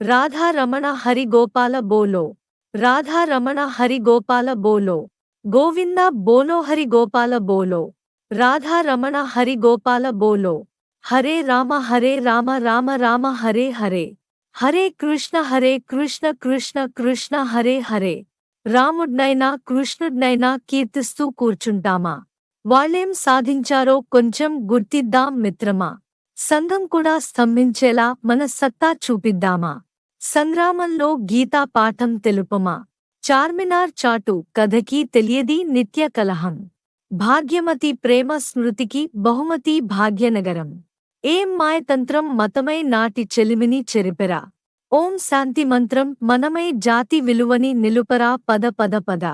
राधा रमण हरि गोपाल बोलो। राधा रमण हरि गोपाल बोलो। गोविंदा बोलो हरि गोपाल बोलो। राधा रमण हरि गोपाल बोलो। हरे राम राम राम हरे हरे। हरे कृष्ण कृष्ण कृष्ण हरे हरे। రాముడ్నైనా కృష్ణుడ్నైనా కీర్తిస్తూ కూర్చుంటామా? వాళ్ళేం సాధించారో కొంచెం గుర్తిద్దాం మిత్రమా. సంఘం కూడా స్తంభించేలా మన సత్తా చూపిద్దామా? సంగ్రామంలో గీతా పాఠం తెలుపమా? చార్మినార్ చాటు కథకి తెలియది నిత్య కలహం. భాగ్యమతి ప్రేమ స్మృతికి బహుమతి భాగ్యనగరం. ఏం మాయతంత్రం మతమై నాటి చెలిమిని చెరిపెరా. ఓం శాంతి మంత్రం మనమై జాతి విలువని నిలుపరా. పద పద పద.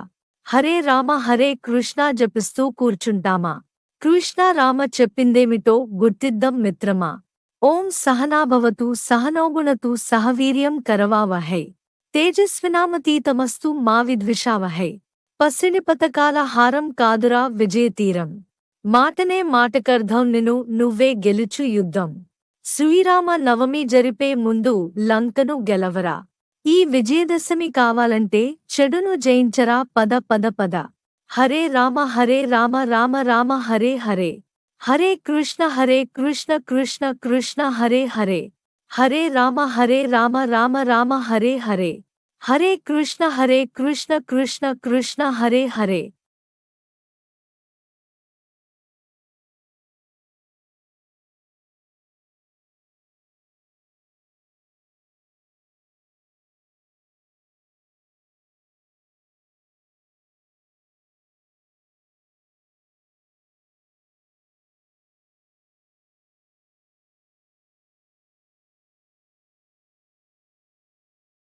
హరే రామ హరే కృష్ణ జపిస్తూ కూర్చుంటామా? కృష్ణ రామ చెప్పిందేమిటో గుర్తిద్దాం మిత్రమా. ఓం సహనాభవతు సహనోగుణతు సహవీర్యం కరవావహై. తేజస్వినామతీతమస్తు మా విద్విషావహై. పసిడి పతకాల హారం కాదురా విజయతీరం. మాటనే మాటకర్థం నిను నువ్వే గెలుచు యుద్ధం. శ్రీరామ నవమి జరిపే ముందు లంకను గెలవరా. ఈ విజయదశమి కావాలంటే చెడును జయించరా. పద పద పద. హరే రామ రామ రామ హరే హరే. హరే కృష్ణ కృష్ణ కృష్ణ హరే హరే. హరే రామ రామ రామ హరే హరే. హరే కృష్ణ కృష్ణ కృష్ణ హరే హరే.